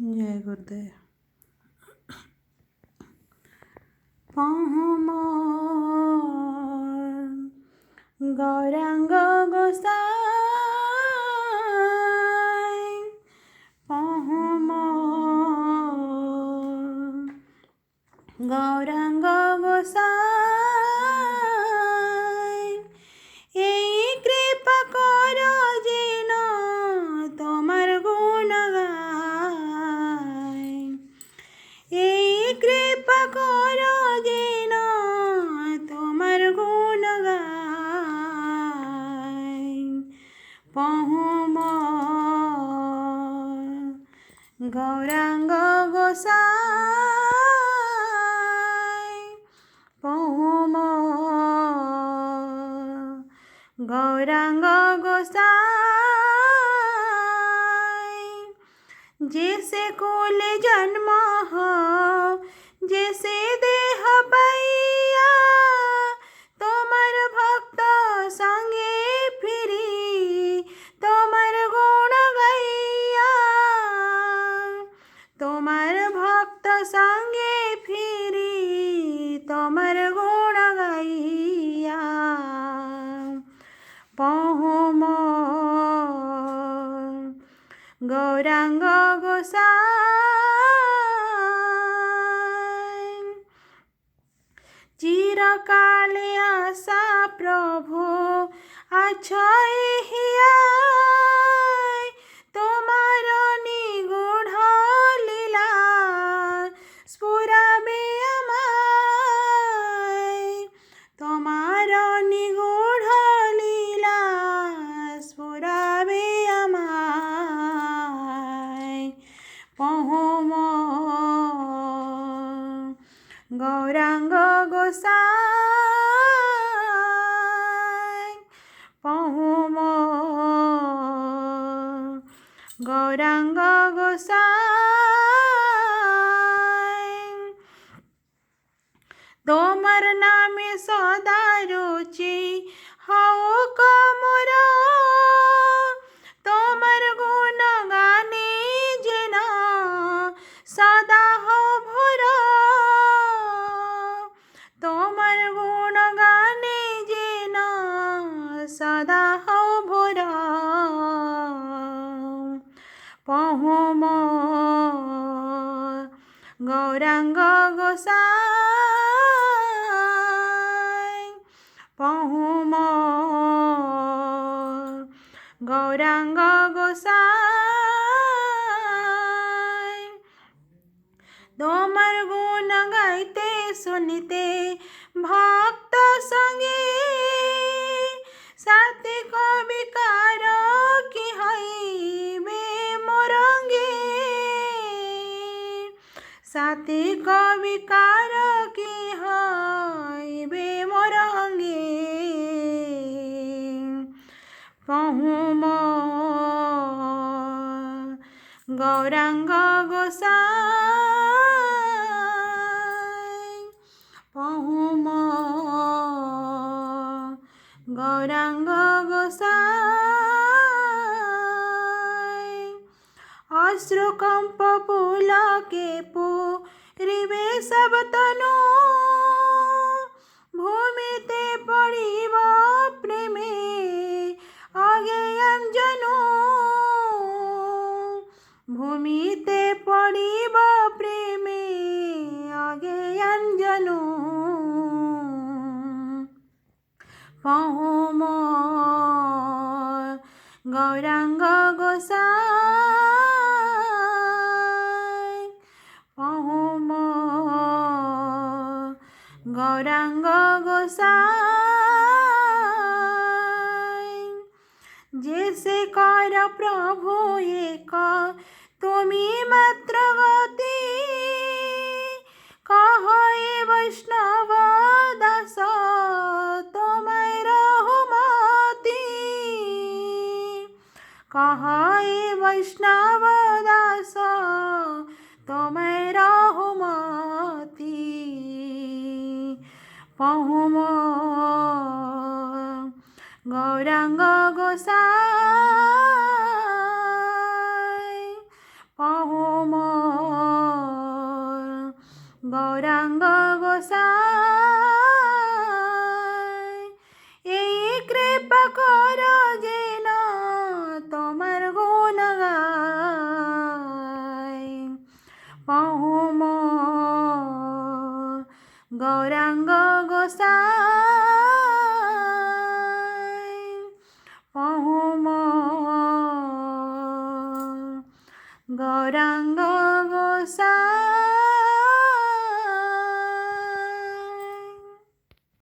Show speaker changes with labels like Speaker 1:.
Speaker 1: जय गुरुदेव। पहुमोर गौरांग गोसाई, पहुमोर गौरांग गोसाई, এই কৃপা করো যেন তোমার গুণ গাই, এই কৃপা করো যেন তোমার গুণ গাই। পহুমোর গৌরাঙ্গ গোসাই, পহুমোর গৌরাঙ্গ গোসাই, जैसे कुले जन्म हो जैसे देह पाइया, তোমার ভক্ত সঙ্গে ফিরি তোমার গুণ গাইয়া, তোমার ভক্ত সঙ্গে ফিরি তোমার গুণ গাইয়া। পহুমোর গৌরাঙ্গ গোসাই, চিরকালে আসা প্রভু আছো হিয়ায়, তোমার নিগূঢ় লীলা স্ফুরাবে আমায়, তোমার নিগূঢ় লীলা স্ফুরাবে আমায়। পহুমোর গৌরাঙ্গ গোসাই, পহুমোর গৌরাঙ্গ গোসাই, তোমার নামে সদা রুচি হও কমর, তোমার গুণ গানে যেন সদা হও ভোর, তোমার গুণ গানে যেন সদা হও ভোর। পহুমোর গৌরাঙ্গ গোসাই, পহুমোর গৌরাঙ্গ গোসাই, তোমার গুণ গাইতে শুনিতে ভক্ত সঙ্গে, সাথে কবিকার কি হইবে মোরঙ্গে, সাথে কবিকার কি হইবে মোরঙ্গে। পহুমোর গৌরাঙ্গ গোসাই, পহুমোর গৌরাঙ্গ গোসাই, অশ্রুকম্প পুলকে পুরিবে সব তনু, ভূমিতে পড়িব প্রেমে অজ্ঞান জনু, ভূমিতে পড়িব প্রেমে অজ্ঞান জনু। পহুমোর গৌরাঙ্গ গোসাই, পহুমোর গৌরাঙ্গ গোসাই, जैसे कर प्रभु एक তুমি মাত্র গতি, কহ এ বৈষ্ণব দাস তোমায় রহুমতি, কহ এ বৈষ্ণব দাস তোমায় রহুমতি। পহুমোর গৌরাঙ্গ গোসাই, পহুমোর গৌরাঙ্গ গোসাই এই কৃপা কর যেন তোমার গুণ গাই পহুম গৌরাঙ্গ গোসাই পহুম গৌরাঙ্গ গোসাই